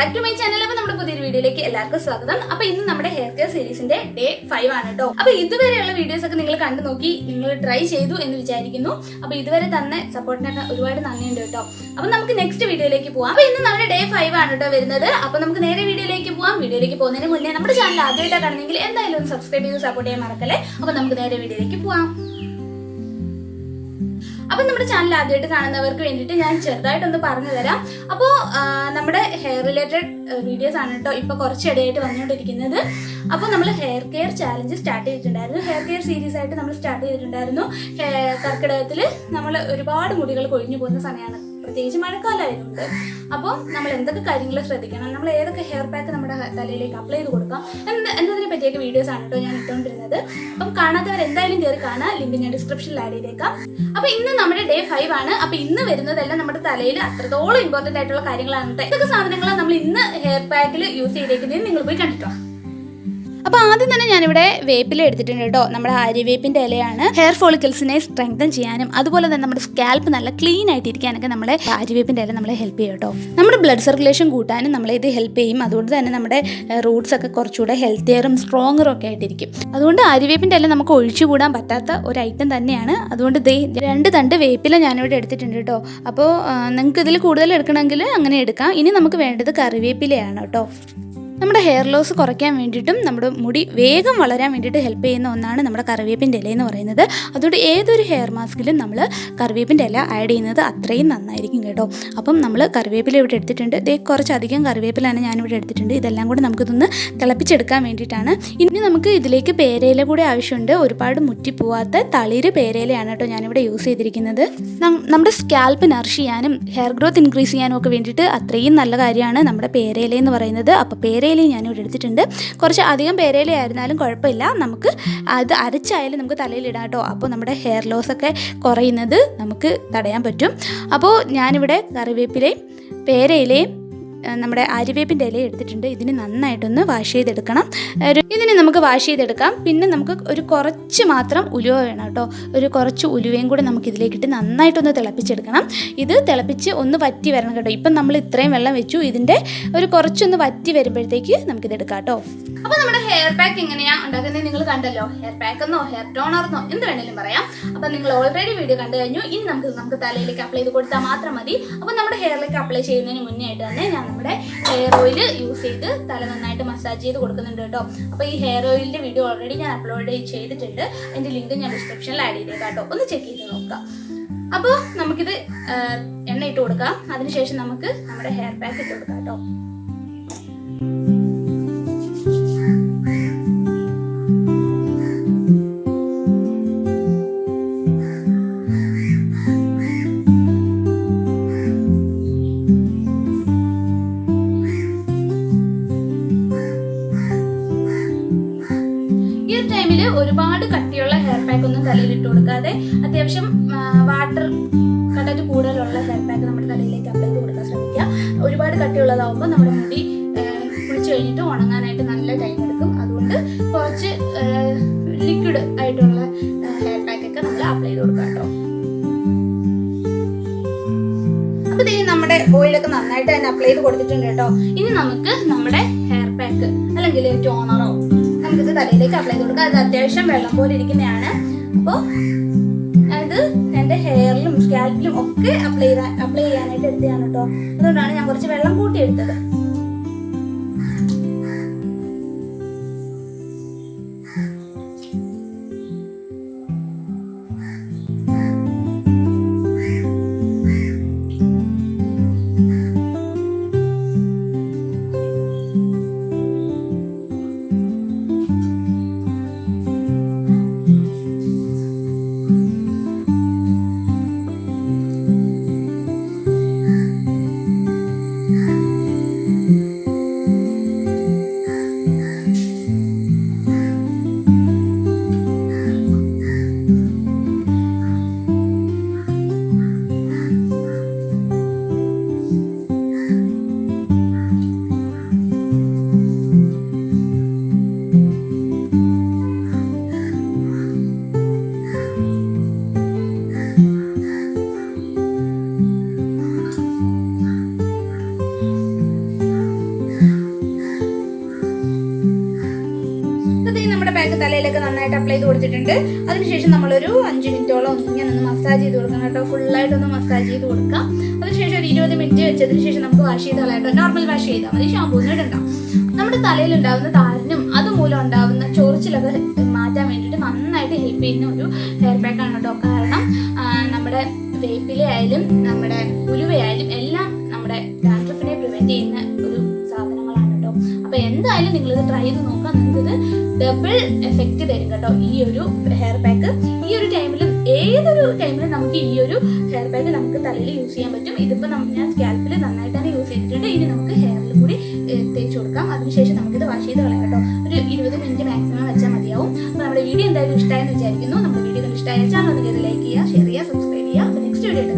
Back to my channel. അപ്പോൾ നമ്മുടെ പുതിയൊരു വീഡിയോയിലേക്ക് എല്ലാവർക്കും സ്വാഗതം. അപ്പോൾ ഇന്ന് നമ്മുടെ ഹെയർ കെയർ സീരീസിന്റെ ഡേ 5 ആണ് കേട്ടോ. അപ്പോൾ ഇതുവരെയുള്ള വീഡിയോസ് ഒക്കെ നിങ്ങൾ കണ്ടു നോക്കി, നിങ്ങൾ ട്രൈ ചെയ്തു എന്ന് വിചാരിക്കുന്നു. അപ്പോൾ ഇതുവരെ തന്നെ സപ്പോർട്ടിനൊക്കെ ഒരുപാട് നന്ദിയുണ്ട് കേട്ടോ. അപ്പോൾ നമുക്ക് നെക്സ്റ്റ് വീഡിയോയിലേക്ക് പോവാം. അപ്പോൾ ഇന്ന് നമ്മുടെ ഡേ 5 ആണ് കേട്ടോ വരുന്നത്. അപ്പോൾ നമുക്ക് നേരെ വീഡിയോയിലേക്ക് പോവാം. വീഡിയോയിലേക്ക് പോകുന്നതിന് മുന്നേ നമ്മുടെ ചാനൽ ആദ്യമായിട്ടാണ് കാണുന്നെങ്കിൽ എന്തായാലും ഒന്ന് സബ്സ്ക്രൈബ് ചെയ്ത് സപ്പോർട്ട് ചെയ്യാൻ മറക്കല്ലേ. അപ്പോൾ നമുക്ക് നേരെ വീഡിയോയിലേക്ക് പോവാം. അപ്പോൾ നമ്മുടെ ചാനൽ ആദ്യമായിട്ട് കാണുന്നവർക്ക് വേണ്ടിയിട്ട് ഞാൻ ചെറുതായിട്ടൊന്ന് പറഞ്ഞു തരാം. അപ്പോൾ നമ്മുടെ ഹെയർ റിലേറ്റഡ് വീഡിയോസ് ആണ് കേട്ടോ ഇപ്പോൾ കുറച്ചിടയായിട്ട് വന്നുകൊണ്ടിരിക്കുന്നത്. അപ്പോൾ നമ്മൾ ഹെയർ കെയർ ചാലഞ്ച് സ്റ്റാർട്ട് ചെയ്തിട്ടുണ്ടായിരുന്നു. ഹെയർ കെയർ സീരീസ് ആയിട്ട് നമ്മൾ സ്റ്റാർട്ട് ചെയ്തിട്ടുണ്ടായിരുന്നു. കർക്കിടകത്തിൽ നമ്മൾ ഒരുപാട് മുടികൾ കൊഴിഞ്ഞു പോകുന്ന സമയമാണ്, പ്രത്യേകിച്ച് മഴക്കാലമായതുകൊണ്ട്. അപ്പോൾ നമ്മൾ എന്തൊക്കെ കാര്യങ്ങൾ ശ്രദ്ധിക്കണം, നമ്മൾ ഏതൊക്കെ ഹെയർ പാക്ക് നമ്മുടെ തലയിലേക്ക് അപ്ലൈ ചെയ്ത് കൊടുക്കാം എന്നതിനെ പറ്റിയൊക്കെ വീഡിയോസ് ആണ് കേട്ടോ ഞാൻ ഇട്ടുകൊണ്ടിരുന്നത്. അപ്പം കാണാത്തവർ എന്തായാലും കയറി കാണാം, ലിങ്ക് ഞാൻ ഡിസ്ക്രിപ്ഷനിൽ ആഡ് ചെയ്തേക്കാം. അപ്പോൾ ഇന്ന് നമ്മുടെ ഡേ 5 ആണ്. അപ്പോൾ ഇന്ന് വരുന്നതെല്ലാം നമ്മുടെ തലയിൽ അത്രത്തോളം ഇമ്പോർട്ടന്റ് ആയിട്ടുള്ള കാര്യങ്ങളാണ് കേട്ടോ. ഇതൊക്കെ സാധനങ്ങളാണ് നമ്മൾ ഇന്ന് ഹെയർ പാക്കിൽ യൂസ് ചെയ്തേക്കുന്നത്. നിങ്ങൾ പോയി കണ്ടിട്ടോ. അപ്പോൾ ആദ്യം തന്നെ ഞാനിവിടെ വേപ്പില എടുത്തിട്ടുണ്ട് കേട്ടോ. നമ്മുടെ ആര്യവേപ്പിൻ്റെ ഇലയാണ്. ഹെയർ ഫോളിക്കിൾസിനെ സ്ട്രെങ്തൻ ചെയ്യാനും അതുപോലെ തന്നെ നമ്മുടെ സ്കാൽപ്പ് നല്ല ക്ലീൻ ആയിട്ടിരിക്കാനൊക്കെ നമ്മളെ ആര്യവേപ്പിൻ്റെ ഇല നമ്മളെ ഹെൽപ്പ് ചെയ്യും കേട്ടോ. നമ്മുടെ ബ്ലഡ് സർക്കുലേഷൻ കൂട്ടാനും നമ്മളെ ഇത് ഹെൽപ്പ് ചെയ്യും. അതുകൊണ്ട് തന്നെ നമ്മുടെ റൂട്ട്സ് ഒക്കെ കുറച്ചുകൂടെ ഹെൽത്തിയറും സ്ട്രോങ്ങറും ഒക്കെ ആയിട്ടിരിക്കും. അതുകൊണ്ട് ആര്യവേപ്പിൻ്റെ ഇല നമുക്ക് ഒഴിച്ചുകൂടാൻ പറ്റാത്ത ഒരു ഐറ്റം തന്നെയാണ്. അതുകൊണ്ട് 2 തണ്ട് വേപ്പില ഞാനിവിടെ എടുത്തിട്ടുണ്ട് കേട്ടോ. അപ്പോൾ നിങ്ങൾക്ക് ഇതിൽ കൂടുതൽ എടുക്കണമെങ്കിൽ അങ്ങനെ എടുക്കാം. ഇനി നമുക്ക് വേണ്ടത് കറിവേപ്പിലയാണ് കേട്ടോ. നമ്മുടെ ഹെയർ ലോസ് കുറയ്ക്കാൻ വേണ്ടിയിട്ടും നമ്മുടെ മുടി വേഗം വളരാൻ വേണ്ടിയിട്ട് ഹെൽപ്പ് ചെയ്യുന്ന ഒന്നാണ് നമ്മുടെ കറിവേപ്പിൻ്റെ ഇല എന്ന് പറയുന്നത്. അതുകൊണ്ട് ഏതൊരു ഹെയർ മാസ്കിലും നമ്മൾ കറിവേപ്പിൻ്റെ ഇല ആഡ് ചെയ്യുന്നത് അത്രയും നന്നായിരിക്കും കേട്ടോ. അപ്പം നമ്മൾ കറിവേപ്പില ഇവിടെ എടുത്തിട്ടുണ്ട്. കുറച്ചധികം കറിവേപ്പിലാണ് ഞാനിവിടെ എടുത്തിട്ടുണ്ട്. ഇതെല്ലാം കൂടി നമുക്കിതൊന്ന് തിളപ്പിച്ചെടുക്കാൻ വേണ്ടിയിട്ടാണ്. ഇനി നമുക്ക് ഇതിലേക്ക് പേരയില കൂടി ആവശ്യമുണ്ട്. ഒരുപാട് മുറ്റിപ്പോവാത്ത തളിര് പേരയിലയാണ് കേട്ടോ ഞാനിവിടെ യൂസ് ചെയ്തിരിക്കുന്നത്. നമ്മുടെ സ്കാൽപ്പ് നറിഷ് ചെയ്യാനും ഹെയർ ഗ്രോത്ത് ഇൻക്രീസ് ചെയ്യാനും ഒക്കെ വേണ്ടിയിട്ട് അത്രയും നല്ല കാര്യമാണ് നമ്മുടെ പേരയില എന്ന് പറയുന്നത്. അപ്പോൾ പേരയില ഞാനിവിടെ എടുത്തിട്ടുണ്ട്. കുറച്ച് അധികം പേരയില ആയിരുന്നാലും കുഴപ്പമില്ല, നമുക്ക് അത് അരച്ചായാലും നമുക്ക് തലയിലിടാം കേട്ടോ. അപ്പോൾ നമ്മുടെ ഹെയർ ലോസ് ഒക്കെ കുറയുന്നത് നമുക്ക് തടയാൻ പറ്റും. അപ്പോൾ ഞാനിവിടെ കറിവേപ്പിലയും പേരയിലയും നമ്മുടെ ആര്യവേപ്പിൻ്റെ ഇല എടുത്തിട്ടുണ്ട്. ഇതിന് നന്നായിട്ടൊന്ന് വാഷ് ചെയ്തെടുക്കണം. ഇതിന് നമുക്ക് വാഷ് ചെയ്തെടുക്കാം. പിന്നെ നമുക്ക് ഒരു കുറച്ച് മാത്രം ഉലുവ വേണം കേട്ടോ. ഒരു കുറച്ച് ഉലുവയും കൂടി നമുക്ക് ഇതിലേക്കിട്ട് നന്നായിട്ടൊന്ന് തിളപ്പിച്ചെടുക്കണം. ഇത് തിളപ്പിച്ച് ഒന്ന് വറ്റി വരണം കേട്ടോ. ഇപ്പം നമ്മൾ ഇത്രയും വെള്ളം വെച്ചു, ഇതിൻ്റെ ഒരു കുറച്ചൊന്ന് വറ്റി വരുമ്പോഴത്തേക്ക് നമുക്കിതെടുക്കാം കേട്ടോ. അപ്പോൾ നമ്മുടെ ഹെയർ പാക്ക് എങ്ങനെയാണ് ഉണ്ടാക്കുന്നത് നിങ്ങൾ കണ്ടല്ലോ. ഹെയർ പാക്ക് എന്നോ ഹെയർ ടോണർന്നോ എന്ത് വേണമെങ്കിലും പറയാം. അപ്പോൾ നിങ്ങൾ ഓൾറെഡി വീഡിയോ കണ്ടു കഴിഞ്ഞു. ഇനി നമുക്ക് തലയിലേക്ക് അപ്ലൈ ചെയ്ത് കൊടുത്താൽ മാത്രം മതി. അപ്പോൾ നമ്മുടെ ഹെയറിലേക്ക് അപ്ലൈ ചെയ്യുന്നതിന് മുന്നേ ആയിട്ട് തന്നെ ഞാൻ നമ്മുടെ ഹെയർ ഓയിൽ യൂസ് ചെയ്ത് തല നന്നായിട്ട് മസാജ് ചെയ്ത് കൊടുക്കുന്നുണ്ട് കേട്ടോ. അപ്പോൾ ഈ ഹെയർ ഓയിലിൻ്റെ വീഡിയോ ഓൾറെഡി ഞാൻ അപ്ലോഡ് ചെയ്തിട്ടുണ്ട്. അതിൻ്റെ ലിങ്ക് ഞാൻ ഡിസ്ക്രിപ്ഷനിൽ ആഡ് ചെയ്തേക്കാം കേട്ടോ. ഒന്ന് ചെക്ക് ചെയ്ത് നോക്കാം. അപ്പോൾ നമുക്കിത് എണ്ണ ഇട്ട് കൊടുക്കാം. അതിനുശേഷം നമുക്ക് നമ്മുടെ ഹെയർ പാക്ക് ഇട്ട് കൊടുക്കാം കേട്ടോ. ഒരുപാട് കട്ടിയുള്ള ഹെയർ പാക്ക് ഒന്നും തലയിൽ ഇട്ട് കൊടുക്കാതെ അത്യാവശ്യം വാട്ടർ കണ്ടന്റ് കൂടുതലുള്ള ഹെയർ പാക്ക് നമ്മുടെ തലയിലേക്ക് അപ്ലൈ ചെയ്ത് കൊടുക്കാൻ ശ്രമിക്കുക. ഒരുപാട് കട്ടിയുള്ളതാവുമ്പോൾ നമ്മുടെ മുടി കുളിച്ച് കഴിഞ്ഞിട്ട് ഉണങ്ങാനായിട്ട് നല്ല ടൈം എടുക്കും. അതുകൊണ്ട് കുറച്ച് ലിക്വിഡ് ആയിട്ടുള്ള ഹെയർ പാക്ക് ഒക്കെ നമ്മൾ അപ്ലൈ ചെയ്ത് കൊടുക്കാം കേട്ടോ. അപ്പൊ നമ്മുടെ ഓയിലൊക്കെ നന്നായിട്ട് തന്നെ അപ്ലൈ ചെയ്ത് കൊടുത്തിട്ടുണ്ട് കേട്ടോ. ഇനി നമുക്ക് നമ്മുടെ ഹെയർ പാക്ക് അല്ലെങ്കിൽ ടോണറോ നമുക്കിത് തലയിലേക്ക് അപ്ലൈ ചെയ്ത് കൊടുക്കാം. അത് അത്യാവശ്യം വെള്ളം പോലെ ഇരിക്കുന്നതാണ്. അപ്പോൾ അത് എൻ്റെ ഹെയറിലും സ്കാൽപ്പിലും ഒക്കെ അപ്ലൈ ചെയ്യാനായിട്ട് എടുത്തതാണ് കേട്ടോ. അതുകൊണ്ടാണ് ഞാൻ കുറച്ച് വെള്ളം കൂട്ടി എടുത്തത്. നമ്മുടെ പാക്ക് തലയിലൊക്കെ നന്നായിട്ട് അപ്ലൈ ചെയ്ത് കൊടുത്തിട്ടുണ്ട്. അതിനുശേഷം നമ്മളൊരു 5 മിനിറ്റോളം ഇങ്ങനെ ഒന്ന് മസാജ് ചെയ്ത് കൊടുക്കണം കേട്ടോ. ഫുള്ളായിട്ടൊന്ന് മസാജ് ചെയ്ത് കൊടുക്കാം. അതിനുശേഷം ഒരു 20 മിനിറ്റ് വെച്ചതിന് ശേഷം നമുക്ക് വാഷ് ചെയ്ത് കളയാം കേട്ടോ. നോർമൽ വാഷ് ചെയ്താൽ മതി, ഷാമ്പൂ ഒന്നും ഇടണ്ട. നമ്മുടെ തലയിൽ ഉണ്ടാകുന്ന താരനും അതുമൂലം ഉണ്ടാകുന്ന ചൊറിച്ചിലൊക്കെ മാറ്റാൻ വേണ്ടിയിട്ട് നന്നായിട്ട് ഹെൽപ്പ് ചെയ്യുന്ന ഒരു ഹെയർ പാക്കാണ് കേട്ടോ. കാരണം നമ്മുടെ വേപ്പില ആയാലും നമ്മുടെ ഉലുവയായാലും എല്ലാം നമ്മുടെ ഡാൻഡ്രഫിനെ പ്രിവെന്റ് ചെയ്യുന്ന ഒരു സാധനങ്ങളാണ് കേട്ടോ. അപ്പൊ എന്തായാലും നിങ്ങളിത് ട്രൈ ചെയ്ത് നോക്കാം. നിങ്ങൾക്കിത് ഡബിൾ എഫക്റ്റ് തരും കേട്ടോ ഈ ഒരു ഹെയർ പാക്ക്. ഈ ഒരു ടൈമിലും ഏതൊരു ടൈമിലും നമുക്ക് ഈ ഒരു ഹെയർ പാക്ക് നമുക്ക് തലയിൽ യൂസ് ചെയ്യാൻ പറ്റും. ഇതിപ്പോൾ ഞാൻ സ്കാൽപ്പിൽ നന്നായിട്ടാണ് യൂസ് ചെയ്തിട്ടുണ്ട്. ഇനി നമുക്ക് ഹെയറിൽ കൂടി തേച്ച് കൊടുക്കാം. അതിനുശേഷം നമുക്കിത് വാഷ് ചെയ്ത് കളയാം കേട്ടോ. ഒരു 20 മിനിറ്റ് മാക്സിമം വെച്ചാൽ മതിയാവും. അപ്പോൾ നമ്മുടെ വീഡിയോ എന്തായാലും ഇഷ്ടമായെന്ന് വിചാരിക്കുന്നു. നമ്മുടെ വീഡിയോ ഇഷ്ടമായ ചാനൽ ഒന്ന് ലൈക്ക് ചെയ്യുക, ഷെയർ ചെയ്യുക, സബ്സ്ക്രൈബ് ചെയ്യുക. അപ്പോൾ നെക്സ്റ്റ് വീഡിയോ ആയിട്ട്